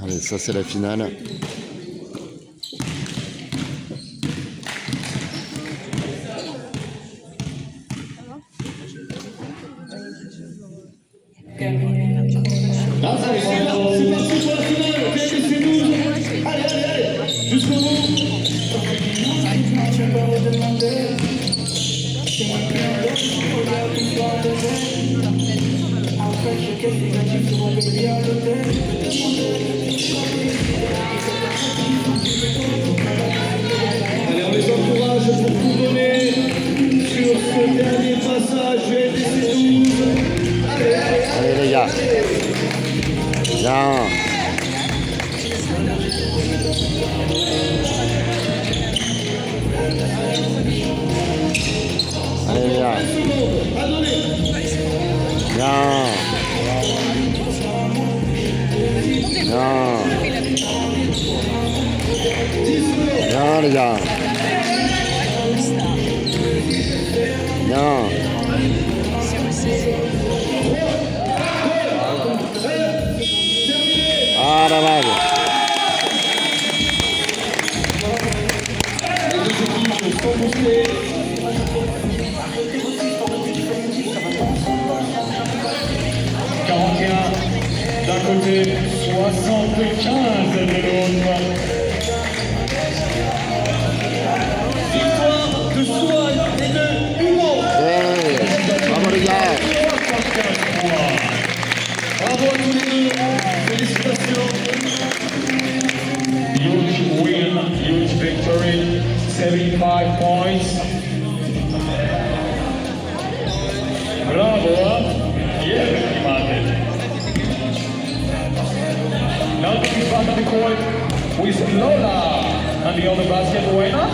Allez, ça c'est la finale. Allez, on les encourage pour couronner sur ce dernier passage LDC 12. Allez les gars. Bien. Allez les gars. Bien. Bien. Bien les gars. Bien. Ah la vague. D'un côté, 75 de l'autre. Victoire de Swan et de Hugo. Hey, bravo les gars. Bravo à tous les deux. Félicitations. Huge win, huge victory. 75 points. Bravo. Yeah, now he's back on the court with Lola and the other basket winner.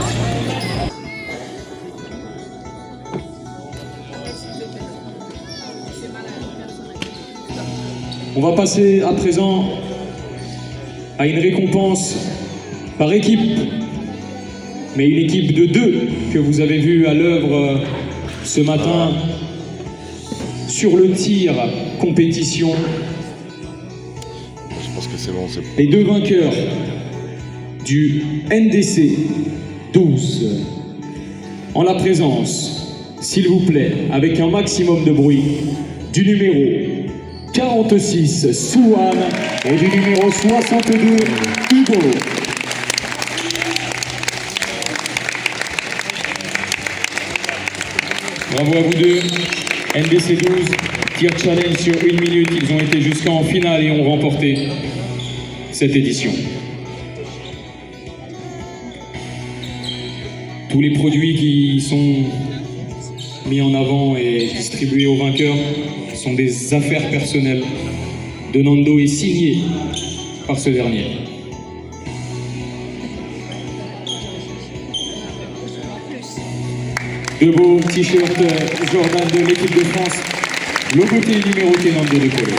On va passer à présent à une récompense par équipe, mais une équipe de 2 que vous avez vu à l'œuvre ce matin sur le tir compétition. Je pense que c'est bon, c'est bon. Les 2 vainqueurs du NDC 12. En la présence, s'il vous plaît, avec un maximum de bruit, du numéro 46, Souane, et du numéro 62, Hugo. Bravo à vous deux. NDC 12, tir challenge sur 1 minute. Ils ont été jusqu'en finale et ont remporté cette édition. Tous les produits qui sont mis en avant et distribués aux vainqueurs sont des affaires personnelles de Nando et signés par ce dernier. De beaux t-shirts Jordan de l'équipe de France, logoté et numéroté Nando de Colo.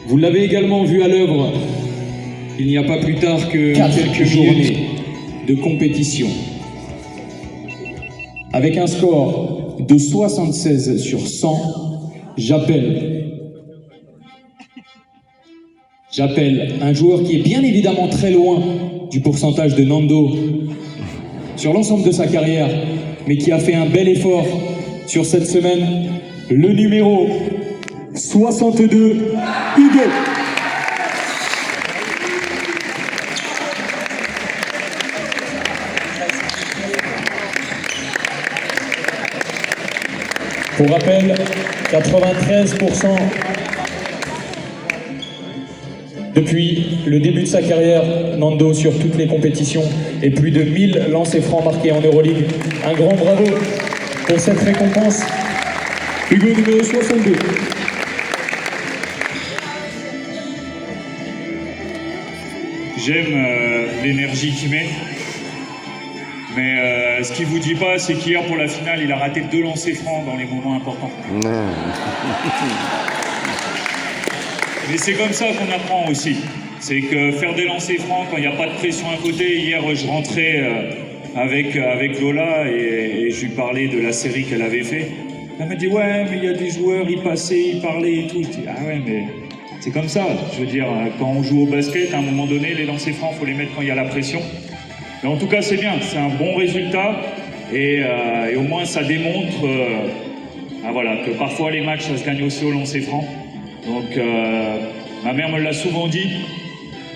Vous l'avez également vu à l'œuvre il n'y a pas plus tard que quelques journées de compétition. Avec un score de 76 sur 100, j'appelle un joueur qui est bien évidemment très loin du pourcentage de Nando sur l'ensemble de sa carrière, mais qui a fait un bel effort sur cette semaine, le numéro 62, Hugo. Pour rappel, 93% depuis le début de sa carrière, Nando sur toutes les compétitions et plus de 1000 lancers francs marqués en Euroleague. Un grand bravo pour cette récompense. Hugo numéro 62. J'aime l'énergie qu'il met. Mais ce qu'il vous dit pas, c'est qu'hier pour la finale, il a raté 2 lancers francs dans les moments importants. Non. Mais c'est comme ça qu'on apprend aussi. C'est que faire des lancers francs quand il n'y a pas de pression à côté. Hier, je rentrais avec Lola et je lui parlais de la série qu'elle avait fait. Elle m'a dit ouais mais il y a des joueurs, ils passaient, ils parlaient et tout. Je dis ah ouais mais c'est comme ça. Je veux dire quand on joue au basket, à un moment donné les lancers francs faut les mettre quand il y a la pression. Mais en tout cas c'est bien, c'est un bon résultat et au moins ça démontre voilà, que parfois les matchs ça se gagne aussi au lancer franc. Donc ma mère me l'a souvent dit.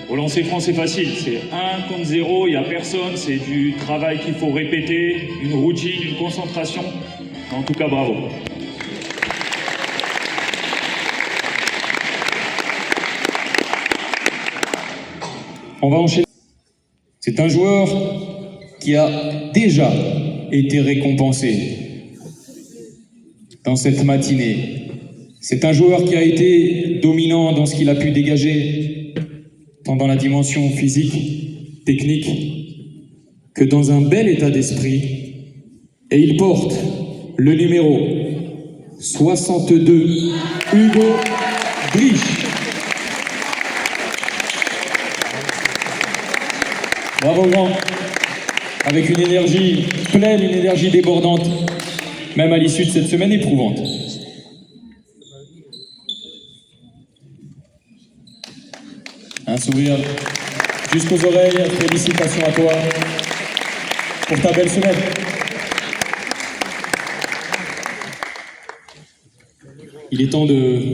Au lancer franc, c'est facile, c'est 1 contre 0, il n'y a personne, c'est du travail qu'il faut répéter, une routine, une concentration. En tout cas, bravo. On va enchaîner. C'est un joueur qui a déjà été récompensé dans cette matinée. C'est un joueur qui a été dominant dans ce qu'il a pu dégager, tant dans la dimension physique, technique, que dans un bel état d'esprit. Et il porte le numéro 62, Hugo Drich. Bravo grand, avec une énergie pleine, une énergie débordante, même à l'issue de cette semaine éprouvante. Un sourire jusqu'aux oreilles, félicitations à toi pour ta belle semaine. Il est temps de